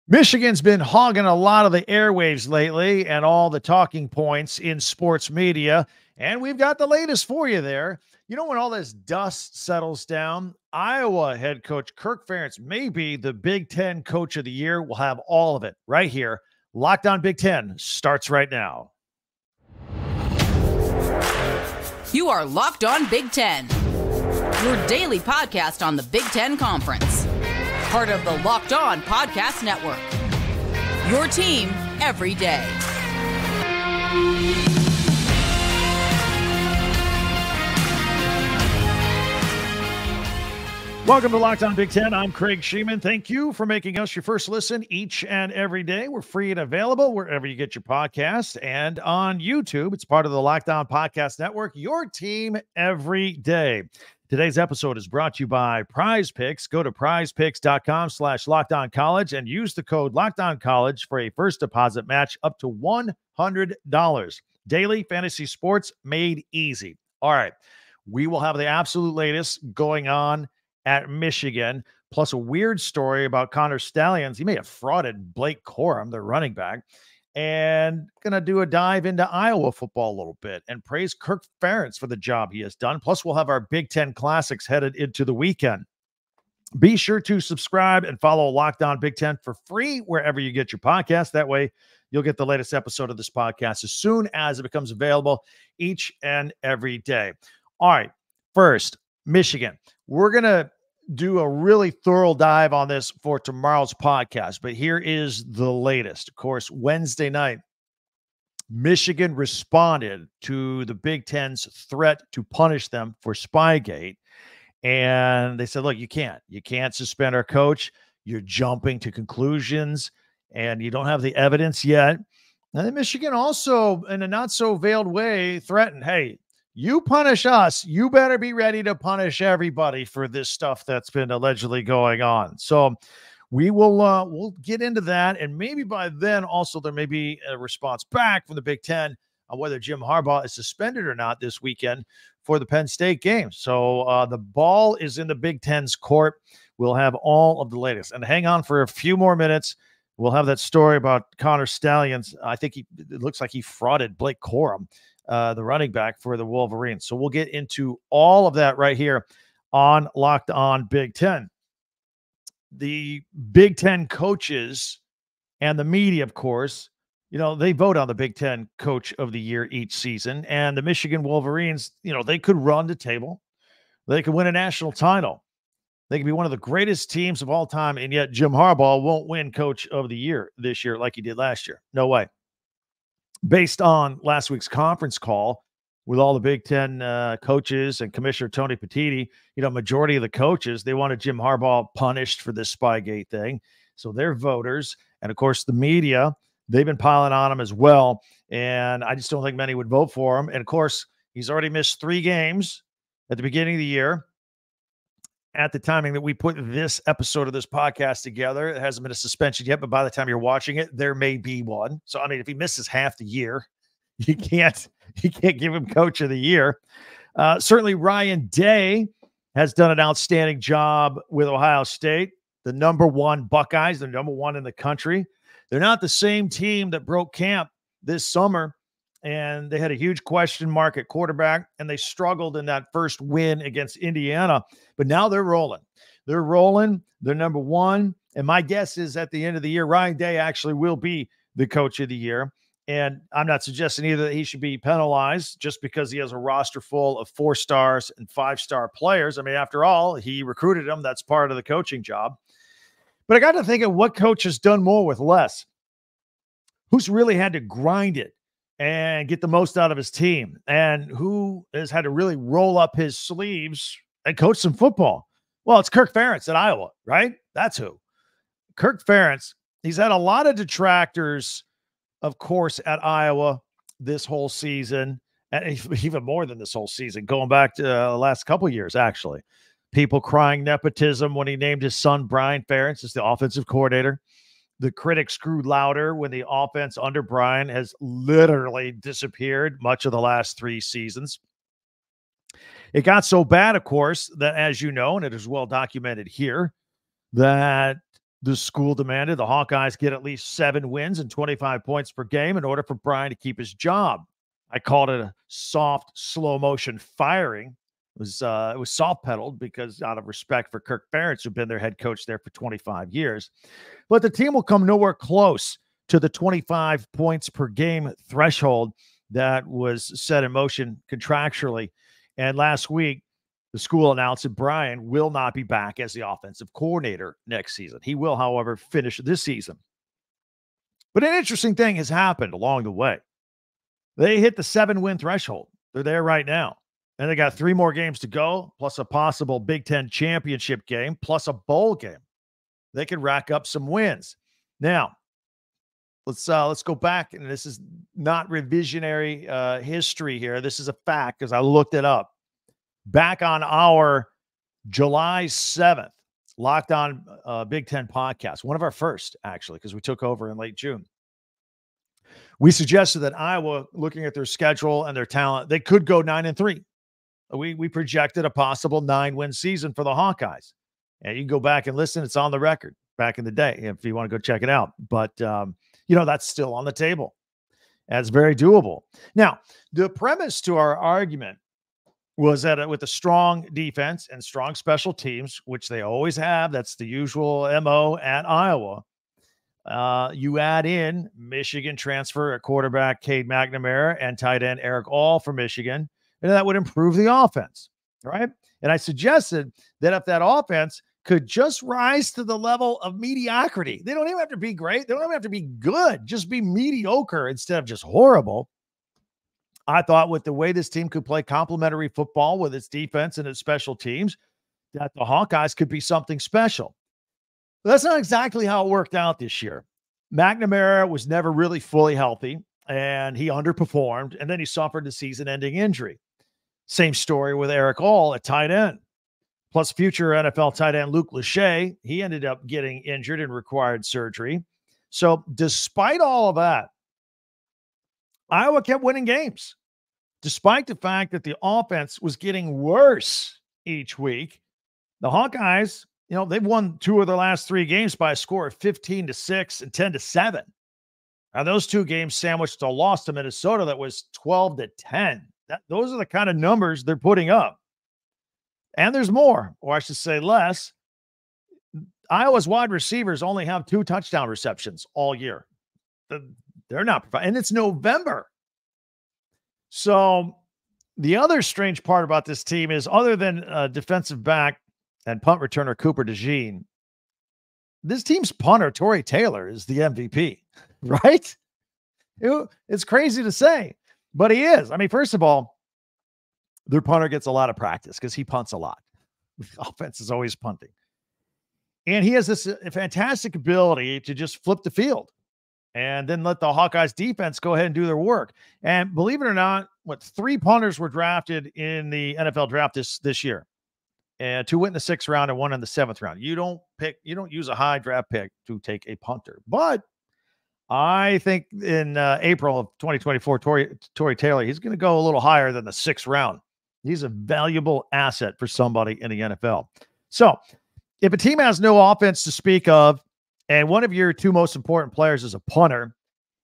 Michigan's been hogging a lot of the airwaves lately and all the talking points in sports media, and we've got the latest for you there. You know, when all this dust settles down, Iowa head coach Kirk Ferentz may be the Big Ten Coach of the Year. We'll have all of it right here. Locked On Big Ten starts right now. You are Locked On Big Ten, your daily podcast on the Big Ten Conference. Part of the Locked On Podcast Network, your team every day. Welcome to Locked On Big Ten. I'm Craig Sheeman. Thank you for making us your first listen each and every day. We're free and available wherever you get your podcasts and on YouTube. It's part of the Locked On Podcast Network, your team every day. Today's episode is brought to you by Prize Picks. Go to prizepicks.com/LockedOnCollege and use the code LockedOnCollege for a first deposit match up to $100. Daily fantasy sports made easy. All right. We will have the absolute latest going on at Michigan, plus a weird story about Connor Stalions. He may have frauded Blake Corum, the running back, and going to do a dive into Iowa football a little bit and praise Kirk Ferentz for the job he has done. Plus, we'll have our Big Ten Classics headed into the weekend. Be sure to subscribe and follow Locked On Big Ten for free wherever you get your podcast. That way, you'll get the latest episode of this podcast as soon as it becomes available each and every day. All right, first, Michigan. We're going to do a really thorough dive on this for tomorrow's podcast, but here is the latest. Of course, Wednesday night, Michigan responded to the Big Ten's threat to punish them for SpyGate, and they said, look, you can't suspend our coach. You're jumping to conclusions, and you don't have the evidence yet. And then Michigan also, in a not so veiled way, threatened, hey, you punish us, you better be ready to punish everybody for this stuff that's been allegedly going on. So we will we'll get into that. And maybe by then also there may be a response back from the Big Ten on whether Jim Harbaugh is suspended or not this weekend for the Penn State game. So the ball is in the Big Ten's court. We'll have all of the latest. And hang on for a few more minutes. We'll have that story about Connor Stalions. I think it looks like he frauded Blake Corum, the running back for the Wolverines. So we'll get into all of that right here on Locked On Big Ten. The Big Ten coaches and the media, of course, you know, they vote on the Big Ten Coach of the Year each season. And the Michigan Wolverines, you know, they could run the table. They could win a national title. They could be one of the greatest teams of all time. And yet Jim Harbaugh won't win Coach of the Year this year like he did last year. No way. Based on last week's conference call with all the Big Ten coaches and Commissioner Tony Petitti, you know, majority of the coaches, they wanted Jim Harbaugh punished for this SpyGate thing. So they're voters. And, of course, the media, they've been piling on him as well. And I just don't think many would vote for him. And, of course, he's already missed 3 games at the beginning of the year. At the timing that we put this episode of this podcast together, it hasn't been a suspension yet, but by the time you're watching it, there may be one. So, I mean, if he misses half the year, you can't give him Coach of the Year. Certainly, Ryan Day has done an outstanding job with Ohio State, the number 1 Buckeyes, the number 1 in the country. They're not the same team that broke camp this summer, and they had a huge question mark at quarterback, and they struggled in that first win against Indiana. But now they're rolling. They're rolling. They're number 1. And my guess is at the end of the year, Ryan Day actually will be the Coach of the Year. And I'm not suggesting either that he should be penalized just because he has a roster full of 4-stars and 5-star players. I mean, after all, he recruited them. That's part of the coaching job. But I got to think of what coach has done more with less. Who's really had to grind it and get the most out of his team, and who has had to really roll up his sleeves and coach some football? Well, it's Kirk Ferentz at Iowa, right? That's who. Kirk Ferentz, he's had a lot of detractors, of course, at Iowa this whole season, and even more than this whole season, going back to the last couple of years, actually. People crying nepotism when he named his son Brian Ferentz as the offensive coordinator. The critics grew louder when the offense under Brian has literally disappeared much of the last 3 seasons. It got so bad, of course, that, as you know, and it is well documented here, that The school demanded the Hawkeyes get at least 7 wins and 25 points per game in order for Brian to keep his job. I called it a soft, slow motion firing. It was soft pedaled because out of respect for Kirk Ferentz, who'd been their head coach there for 25 years. But the team will come nowhere close to the 25 points per game threshold that was set in motion contractually. And last week, the school announced that Brian will not be back as the offensive coordinator next season. He will, however, finish this season. But an interesting thing has happened along the way. They hit the 7-win threshold. They're there right now. And they got 3 more games to go, plus a possible Big Ten championship game, plus a bowl game. They could rack up some wins. Now, let's go back, and this is not revisionary history here. This is a fact because I looked it up. Back on our July 7th Locked On Big Ten podcast, one of our first, actually, because we took over in late June. We suggested that Iowa, looking at their schedule and their talent, they could go 9-3. We projected a possible 9-win season for the Hawkeyes. And you can go back and listen. It's on the record back in the day if you want to go check it out. But, that's still on the table. That's very doable. Now, the premise to our argument was that with a strong defense and strong special teams, which they always have, that's the usual MO at Iowa. You add in Michigan transfer at quarterback Cade McNamara and tight end Eric All from Michigan, and that would improve the offense, right? And I suggested that if that offense could just rise to the level of mediocrity, they don't even have to be great. They don't even have to be good. Just be mediocre instead of just horrible. I thought with the way this team could play complementary football with its defense and its special teams, that the Hawkeyes could be something special. But that's not exactly how it worked out this year. McNamara was never really fully healthy, and he underperformed, and then he suffered the season-ending injury. Same story with Eric All at tight end. Plus future NFL tight end Luke Lachey, he ended up getting injured and required surgery. So despite all of that, Iowa kept winning games. Despite the fact that the offense was getting worse each week, the Hawkeyes, they've won 2 of their last 3 games by a score of 15-6 and 10-7. Now, those 2 games sandwiched a loss to Minnesota that was 12-10. Those are the kind of numbers they're putting up. And there's more, or I should say less. Iowa's wide receivers only have 2 touchdown receptions all year. They're not, and it's November. So the other strange part about this team is, other than defensive back and punt returner Cooper DeJean, this team's punter, Tory Taylor, is the MVP, right? It's crazy to say, but he is. I mean, first of all, their punter gets a lot of practice because he punts a lot. The offense is always punting. And he has this fantastic ability to just flip the field and then let the Hawkeyes defense go ahead and do their work. And believe it or not, 3 punters were drafted in the NFL draft this year. And 2 went in the 6th round and 1 in the 7th round. You don't use a high draft pick to take a punter. But I think in April of 2024, Tory Taylor, he's going to go a little higher than the 6th round. He's a valuable asset for somebody in the NFL. So if a team has no offense to speak of, and one of your 2 most important players is a punter,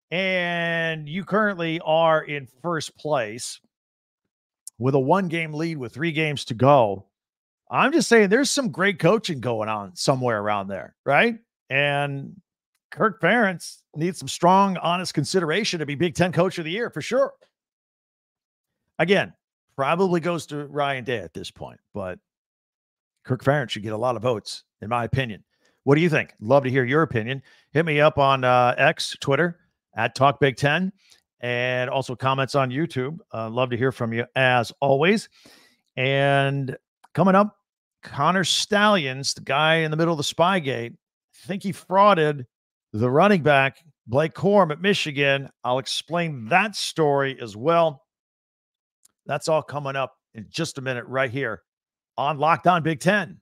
and you currently are in first place with a 1-game lead with 3 games to go, I'm just saying there's some great coaching going on somewhere around there, right? And Kirk Ferentz needs some strong, honest consideration to be Big Ten Coach of the Year for sure. Again, probably goes to Ryan Day at this point, but Kirk Ferentz should get a lot of votes, in my opinion. What do you think? Love to hear your opinion. Hit me up on X, Twitter, @TalkBig10, and also comments on YouTube. Love to hear from you, as always. And coming up, Connor Stalions, the guy in the middle of the SpyGate, I think he frauded the running back, Blake Corum at Michigan. I'll explain that story as well. That's all coming up in just a minute right here on Locked On Big Ten.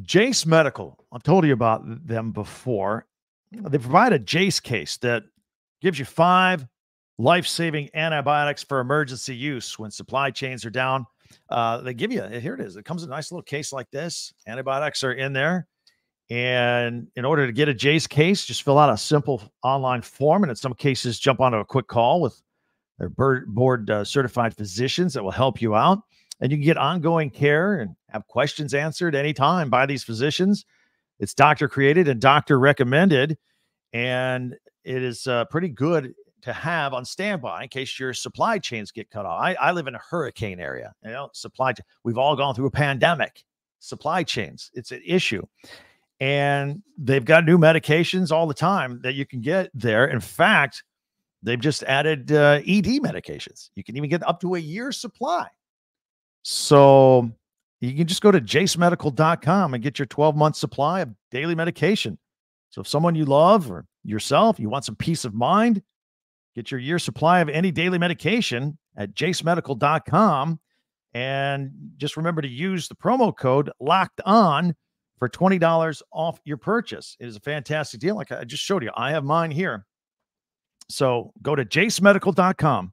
Jace Medical, I've told you about them before. They provide a Jace case that gives you 5 life-saving antibiotics for emergency use when supply chains are down. They give you, here it is. It comes in a nice little case like this. Antibiotics are in there. And in order to get a Jace case, just fill out a simple online form. And in some cases, jump onto a quick call with their board certified physicians that will help you out. And you can get ongoing care and have questions answered anytime by these physicians. It's doctor created and doctor recommended. And it is pretty good to have on standby in case your supply chains get cut off. I live in a hurricane area. We've all gone through a pandemic. Supply chains, it's an issue. And they've got new medications all the time that you can get there. In fact, they've just added ED medications. You can even get up to a year's supply. So you can just go to jacemedical.com and get your 12-month supply of daily medication. So if someone you love or yourself, you want some peace of mind, get your year's supply of any daily medication at jacemedical.com. And just remember to use the promo code Locked On for $20 off your purchase. It is a fantastic deal. Like I just showed you, I have mine here. So go to jacemedical.com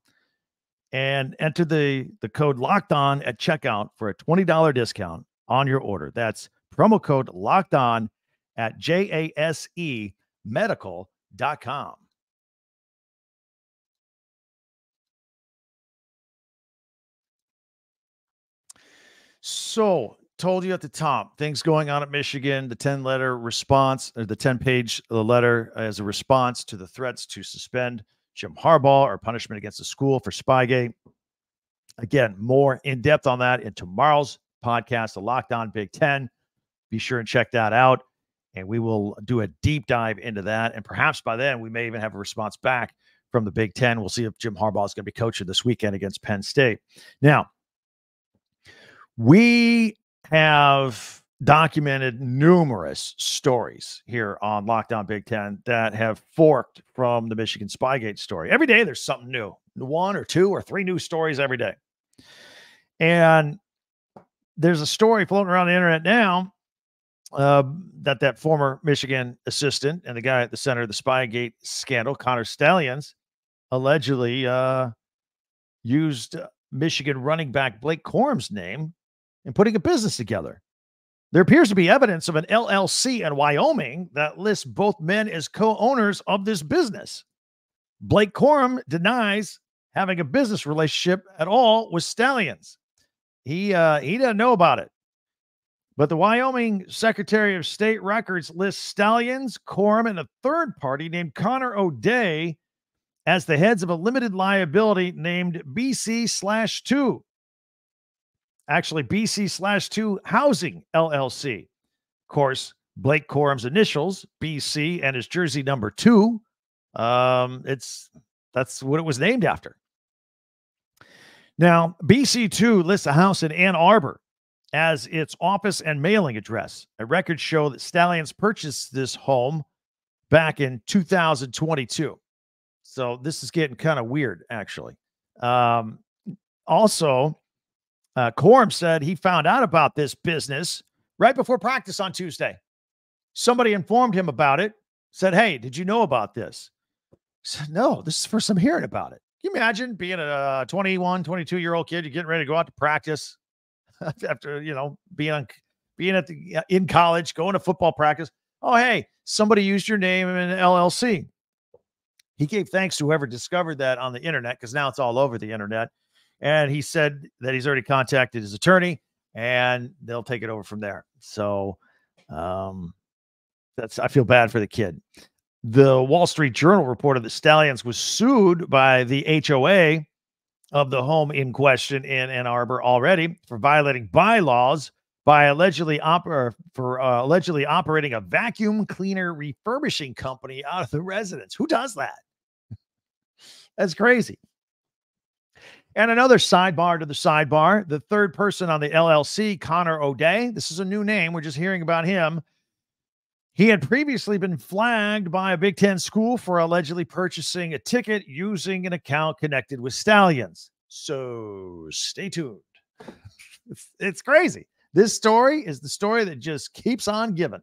and enter the code Locked On at checkout for a $20 discount on your order. That's promo code Locked On at JASEmedical.com. So, told you at the top, things going on at Michigan, the 10-letter response, or the 10-page letter as a response to the threats to suspend Jim Harbaugh or punishment against the school for SpyGate. Again, more in depth on that in tomorrow's podcast, the Locked On Big Ten. Be sure and check that out. And we will do a deep dive into that. And perhaps by then, we may even have a response back from the Big Ten. We'll see if Jim Harbaugh is going to be coaching this weekend against Penn State. Now, we have documented numerous stories here on Locked On Big Ten that have forked from the Michigan SpyGate story. Every day there's something new, 1 or 2 or 3 new stories every day. And there's a story floating around the internet now that former Michigan assistant and the guy at the center of the SpyGate scandal, Connor Stalions, allegedly used Michigan running back Blake Corum's name in putting a business together. There appears to be evidence of an LLC in Wyoming that lists both men as co-owners of this business. Blake Corum denies having a business relationship at all with Stalions. He doesn't know about it. But the Wyoming Secretary of State records lists Stalions, Corum, and a third party named Connor O'Day as the heads of a limited liability named BC/2. Actually, BC/2 Housing LLC. Of course, Blake Corum's initials, BC, and his jersey number 2. That's what it was named after. Now, BC2 lists a house in Ann Arbor as its office and mailing address. Records show that Stalions purchased this home back in 2022. So this is getting kind of weird, actually. Also, Corum said he found out about this business right before practice on Tuesday. Somebody informed him about it, said, "Hey, did you know about this?" He said, "No, this is the first time hearing about it." Can you imagine being a 21, 22-year-old kid, you're getting ready to go out to practice after, being in college, going to football practice. Oh, hey, somebody used your name in an LLC. He gave thanks to whoever discovered that on the internet, because now it's all over the internet. And he said that he's already contacted his attorney and they'll take it over from there. So I feel bad for the kid. The Wall Street Journal reported that Stalions was sued by the HOA of the home in question in Ann Arbor already for violating bylaws by allegedly operating a vacuum cleaner refurbishing company out of the residence. Who does that? That's crazy. And another sidebar to the sidebar, the third person on the LLC, Connor O'Day. This is a new name. We're just hearing about him. He had previously been flagged by a Big Ten school for allegedly purchasing a ticket using an account connected with Stalions. So stay tuned. It's crazy. This story is the story that just keeps on giving.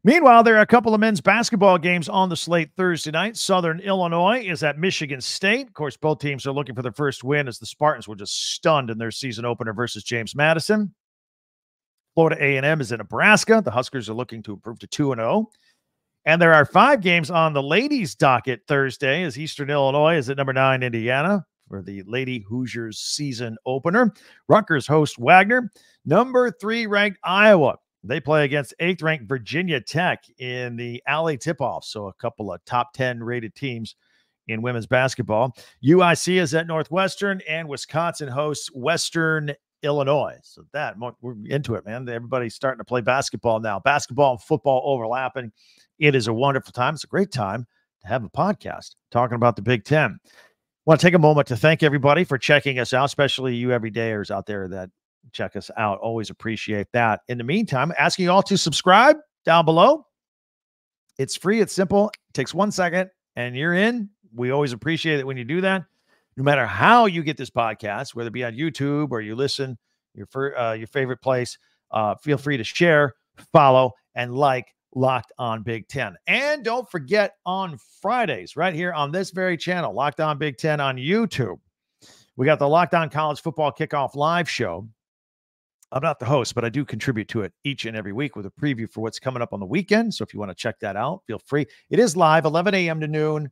Meanwhile, there are a couple of men's basketball games on the slate Thursday night. Southern Illinois is at Michigan State. Of course, both teams are looking for their first win as the Spartans were just stunned in their season opener versus James Madison. Florida A&M is in Nebraska. The Huskers are looking to improve to 2-0. And there are 5 games on the ladies' docket Thursday as Eastern Illinois is at number 9 Indiana for the Lady Hoosiers season opener. Rutgers host Wagner. Number 3 ranked Iowa. They play against 8th ranked Virginia Tech in the Alley tip-off. So a couple of top 10 rated teams in women's basketball. UIC is at Northwestern, and Wisconsin hosts Western Illinois. So that we're into it, man. Everybody's starting to play basketball now. Basketball and football overlapping. It is a wonderful time. It's a great time to have a podcast talking about the Big Ten. I want to take a moment to thank everybody for checking us out, especially you everydayers out there that check us out. Always appreciate that. In the meantime, asking you all to subscribe down below. It's free. It's simple. It takes 1 second and you're in. We always appreciate it when you do that. No matter how you get this podcast, whether it be on YouTube or you listen, your favorite place, feel free to share, follow, and like Locked On Big Ten. And don't forget on Fridays, right here on this very channel, Locked On Big Ten on YouTube, we got the Locked On College Football Kickoff Live show. I'm not the host, but I do contribute to it each and every week with a preview for what's coming up on the weekend. So if you want to check that out, feel free. It is live, 11 a.m. to noon.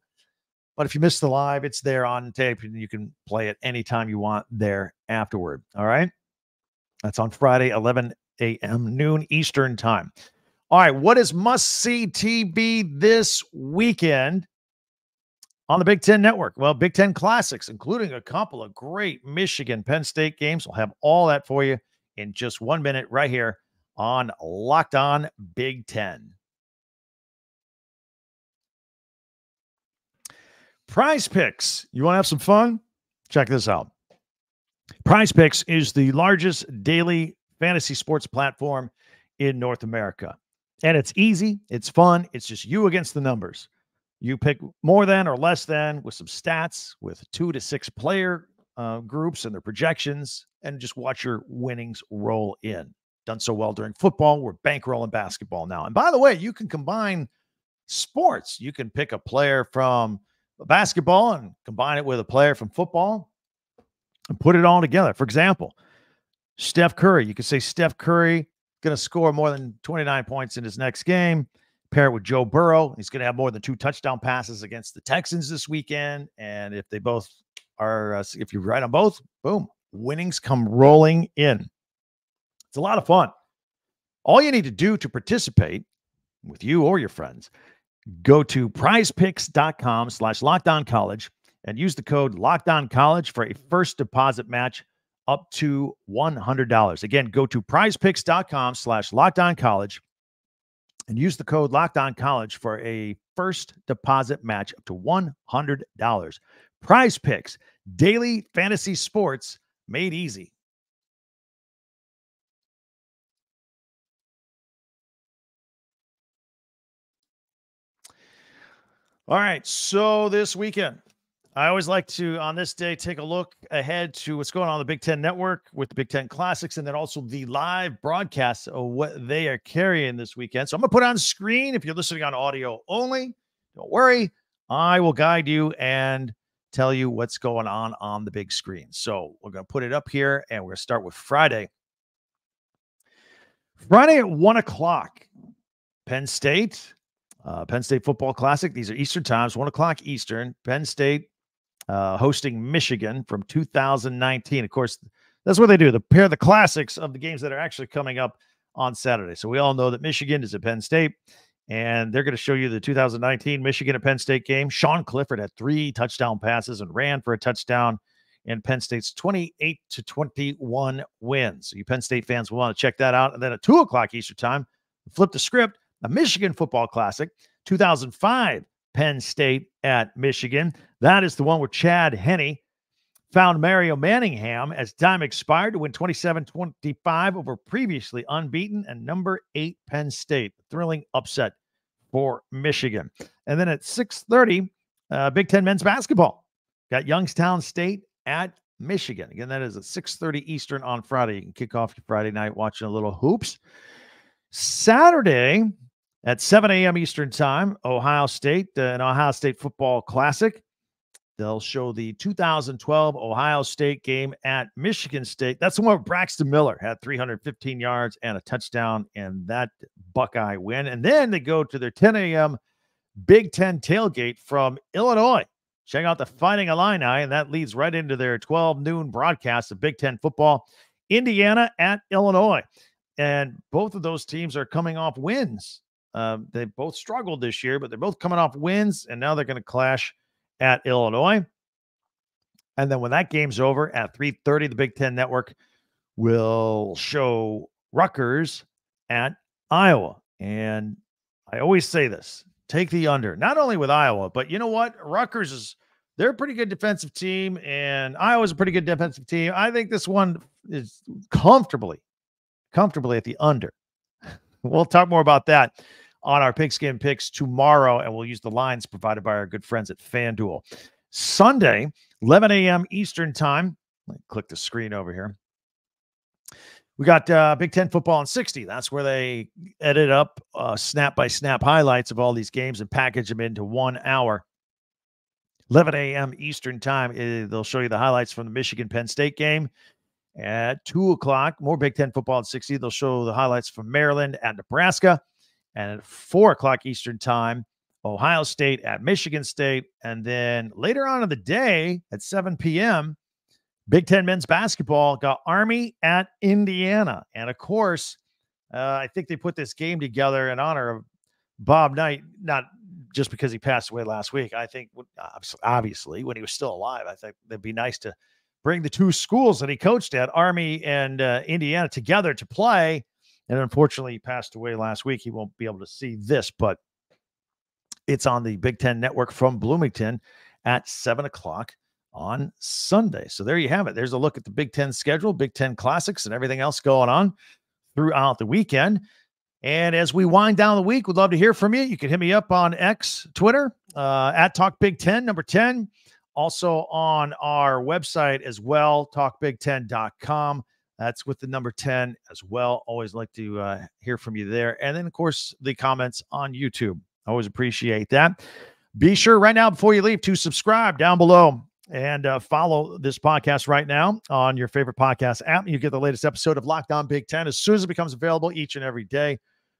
But if you missed the live, it's there on tape, and you can play it anytime you want there afterward. All right? That's on Friday, 11 a.m., noon Eastern time. All right, what is must-see TV this weekend on the Big Ten Network? Well, Big Ten Classics, including a couple of great Michigan-Penn State games. We'll have all that for you in just 1 minute right here on Locked On Big Ten. Prize Picks. You want to have some fun? Check this out. Prize Picks is the largest daily fantasy sports platform in North America. And it's easy. It's fun. It's just you against the numbers. You pick more than or less than with some stats, with 2 to 6 player groups and their projections, and just watch your winnings roll in. Done so well during football. We're bankrolling basketball now. And by the way, you can combine sports. You can pick a player from basketball and combine it with a player from football and put it all together. For example, Steph Curry. You could say Steph Curry going to score more than 29 points in his next game. Pair it with Joe Burrow. He's going to have more than 2 touchdown passes against the Texans this weekend. And if they both are, if you're right on both, boom, winnings come rolling in. It's a lot of fun. All you need to do to participate with you or your friends, go to prizepicks.com/lockedoncollege and use the code LockedOnCollege for a first deposit match up to $100. Again, go to prizepicks.com/lockedoncollege and use the code LockedOnCollege for a first deposit match up to $100. Prize Picks, daily fantasy sports made easy. All right, so this weekend, I always like to, on this day, take a look ahead to what's going on the Big Ten Network with the Big Ten Classics, and then also the live broadcasts of what they are carrying this weekend. So I'm going to put on screen. If you're listening on audio only, don't worry. I will guide you and tell you what's going on the big screen. So we're going to put it up here, and we're going to start with Friday. Friday at 1 o'clock, Penn State Football Classic. These are Eastern times, 1 o'clock Eastern. Penn State hosting Michigan from 2019. Of course, that's what they do. They pair the classics of the games that are actually coming up on Saturday. So we all know that Michigan is at Penn State, and they're going to show you the 2019 Michigan at Penn State game. Sean Clifford had 3 touchdown passes and ran for a touchdown in Penn State's 28-21 win. So you Penn State fans will want to check that out. And then at 2 o'clock Eastern time, flip the script. A Michigan Football Classic, 2005 Penn State at Michigan. That is the one where Chad Henne found Mario Manningham as time expired to win 27-25 over previously unbeaten and number 8 Penn State. Thrilling upset for Michigan. And then at 6:30, Big Ten men's basketball. Got Youngstown State at Michigan. Again, that is at 6:30 Eastern on Friday. You can kick off your Friday night watching a little hoops. Saturday, At 7 a.m. Eastern time, Ohio State, an Ohio State football classic. They'll show the 2012 Ohio State game at Michigan State. That's the one where Braxton Miller had 315 yards and a touchdown in that Buckeye win. And then they go to their 10 a.m. Big Ten tailgate from Illinois. Check out the Fighting Illini, and that leads right into their 12 noon broadcast of Big Ten football. Indiana at Illinois. And both of those teams are coming off wins. They both struggled this year, but they're both coming off wins, and now they're going to clash at Illinois. And then when that game's over at 3:30, the Big Ten Network will show Rutgers at Iowa. And I always say this, take the under, not only with Iowa, but you know what? Rutgers they're a pretty good defensive team, and Iowa's a pretty good defensive team. I think this one is comfortably at the under. We'll talk more about that on our Pigskin Picks tomorrow, and we'll use the lines provided by our good friends at FanDuel. Sunday, 11 a.m. Eastern time. Let me click the screen over here. We got Big Ten football in 60. That's where they edit up snap-by-snap highlights of all these games and package them into 1 hour. 11 a.m. Eastern time, they'll show you the highlights from the Michigan-Penn State game. At 2 o'clock, more Big Ten football in 60. They'll show the highlights from Maryland at Nebraska. And at 4 o'clock Eastern time, Ohio State at Michigan State. And then later on in the day at 7 p.m., Big Ten men's basketball got Army at Indiana. And, of course, I think they put this game together in honor of Bob Knight, not just because he passed away last week. I think, obviously, when he was still alive, I think it'd be nice to bring the two schools that he coached at, Army and Indiana, together to play. And unfortunately, he passed away last week. He won't be able to see this, but it's on the Big Ten Network from Bloomington at 7 o'clock on Sunday. So there you have it. There's a look at the Big Ten schedule, Big Ten classics, and everything else going on throughout the weekend. And as we wind down the week, we'd love to hear from you. You can hit me up on X, Twitter, at TalkBig10, number 10. Also on our website as well, talkbig10.com. That's with the number 10 as well. Always like to hear from you there. And then, of course, the comments on YouTube. Always appreciate that. Be sure right now before you leave to subscribe down below and follow this podcast right now on your favorite podcast app. You get the latest episode of Locked On Big Ten as soon as it becomes available each and every day.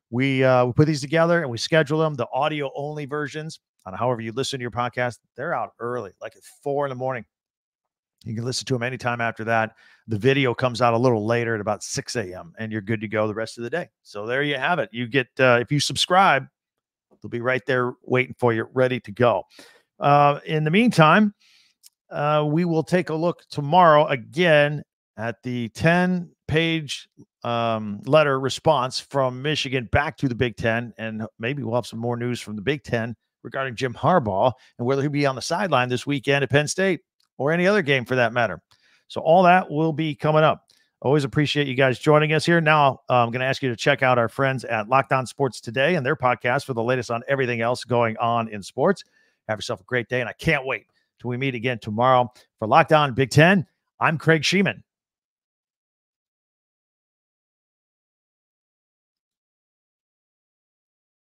We put these together and we schedule them, the audio-only versions, on however you listen to your podcast. They're out early, like at 4 in the morning. You can listen to them anytime after that. The video comes out a little later at about 6 a.m., and you're good to go the rest of the day. So there you have it. You get, if you subscribe, they'll be right there waiting for you, ready to go. In the meantime, we will take a look tomorrow again at the 10-page letter response from Michigan back to the Big Ten, and maybe we'll have some more news from the Big Ten regarding Jim Harbaugh and whether he'll be on the sideline this weekend at Penn State or any other game for that matter. So all that will be coming up. Always appreciate you guys joining us here. Now, I'm going to ask you to check out our friends at Locked On Sports Today and their podcast for the latest on everything else going on in sports. Have yourself a great day, and I can't wait till we meet again tomorrow. For Locked On Big Ten, I'm Craig Sheeman.